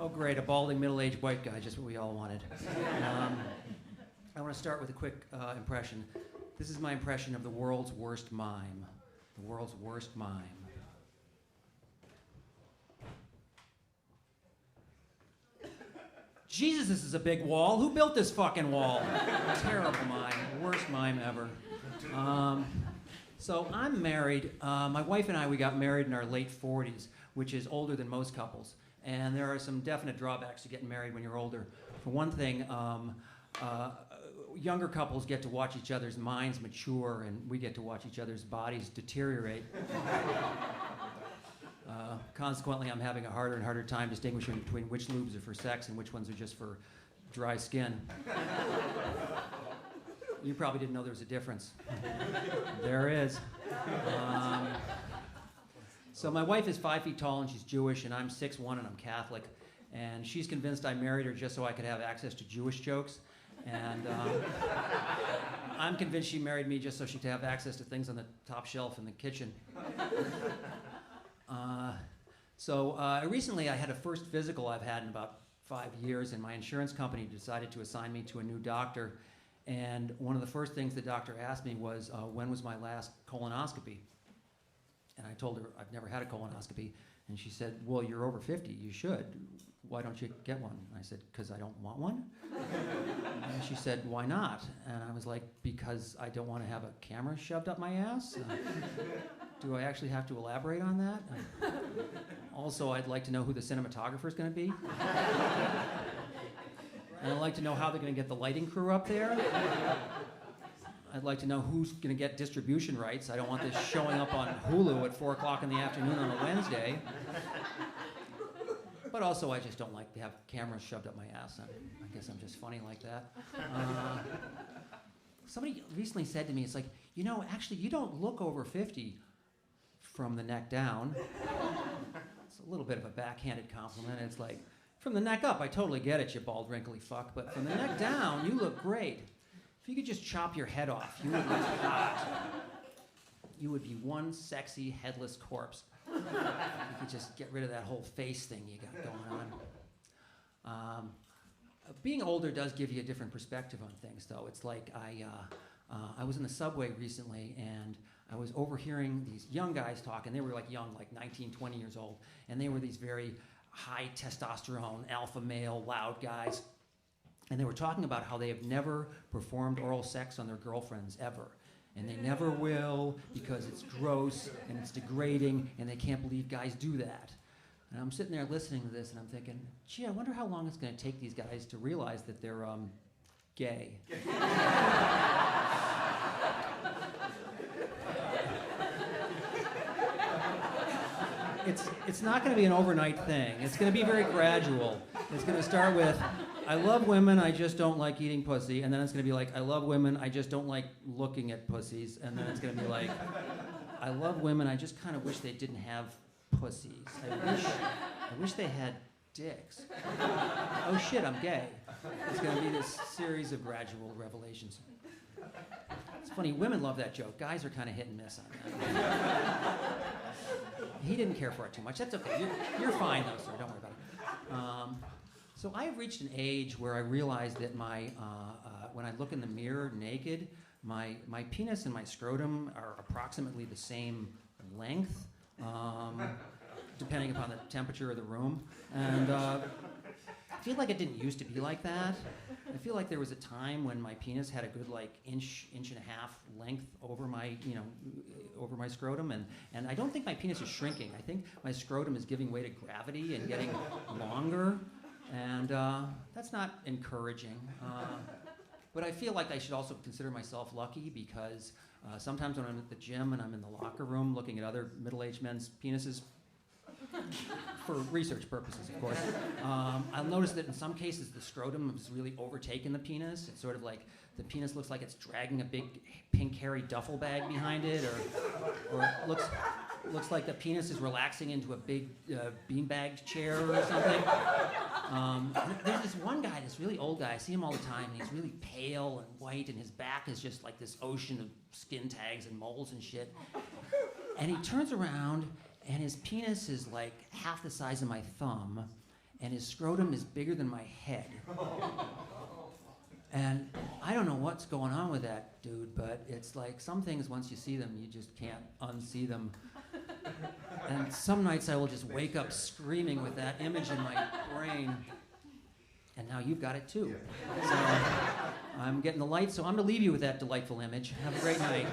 Oh, great, a balding, middle-aged white guy, just what we all wanted. I want to start with a quick impression. This is my impression of the world's worst mime. The world's worst mime. Jesus, this is a big wall. Who built this fucking wall? Terrible mime. Worst mime ever. So I'm married. My wife and I, we got married in our late 40s, which is older than most couples. And there are some definite drawbacks to getting married when you're older. For one thing, younger couples get to watch each other's minds mature, and we get to watch each other's bodies deteriorate. Consequently, I'm having a harder and harder time distinguishing between which lubes are for sex and which ones are just for dry skin. You probably didn't know there was a difference. There is. So my wife is 5 feet tall and she's Jewish, and I'm 6'1" and I'm Catholic. And she's convinced I married her just so I could have access to Jewish jokes. And I'm convinced she married me just so she could have access to things on the top shelf in the kitchen. Recently I had a first physical I've had in about 5 years, and my insurance company decided to assign me to a new doctor. And one of the first things the doctor asked me was, when was my last colonoscopy? And I told her I've never had a colonoscopy. And she said, well, you're over 50, you should. Why don't you get one? And I said, because I don't want one? And she said, why not? And I was like, because I don't want to have a camera shoved up my ass? Do I actually have to elaborate on that? Also, I'd like to know who the cinematographer is going to be. And I'd like to know how they're going to get the lighting crew up there. I'd like to know who's going to get distribution rights. I don't want this showing up on Hulu at 4 o'clock in the afternoon on a Wednesday. But also, I just don't like to have cameras shoved up my ass. I guess I'm just funny like that. Somebody recently said to me, it's like, you know, actually, you don't look over 50 from the neck down. It's a little bit of a backhanded compliment. It's like, from the neck up, I totally get it, you bald, wrinkly fuck. But from the neck down, you look great. If you could just chop your head off, you would look hot. You would be one sexy, headless corpse. You could just get rid of that whole face thing you got going on. Being older does give you a different perspective on things, though. It's like I was in the subway recently, and I was overhearing these young guys talk, and they were like young, like 19, 20 years old, and they were these very high testosterone, alpha male, loud guys. And they were talking about how they have never performed oral sex on their girlfriends ever. And they never will because it's gross and it's degrading and they can't believe guys do that. And I'm sitting there listening to this and I'm thinking, gee, I wonder how long it's going to take these guys to realize that they're gay. It's not going to be an overnight thing. It's going to be very gradual. It's going to start with, I love women, I just don't like eating pussy. And then it's going to be like, I love women, I just don't like looking at pussies. And then it's going to be like, I love women, I just kind of wish they didn't have pussies. I wish they had dicks. Oh shit, I'm gay. It's going to be this series of gradual revelations. It's funny, women love that joke. Guys are kind of hit and miss on that. He didn't care for it too much. That's okay. You're fine though, sir. Don't worry about it. So I have reached an age where I realize that when I look in the mirror naked, my penis and my scrotum are approximately the same length, depending upon the temperature of the room. And I feel like it didn't used to be like that. I feel like there was a time when my penis had a good like inch and a half length over my scrotum, and I don't think my penis is shrinking. I think my scrotum is giving way to gravity and getting longer, and that's not encouraging. But I feel like I should also consider myself lucky because sometimes when I'm at the gym and I'm in the locker room looking at other middle-aged men's penises, for research purposes, of course, I'll notice that in some cases the scrotum has really overtaken the penis. It's sort of like the penis looks like it's dragging a big pink hairy duffel bag behind it, or it looks like the penis is relaxing into a big beanbag chair or something. There's this one guy, this really old guy, I see him all the time, and he's really pale and white, and his back is just like this ocean of skin tags and moles and shit. And he turns around, and his penis is like half the size of my thumb, and his scrotum is bigger than my head. And I don't know what's going on with that dude, but it's like some things, once you see them, you just can't unsee them. And some nights I will just wake up screaming with that image in my brain. And now you've got it too. So I'm getting the light, so I'm going to leave you with that delightful image. Have a great night.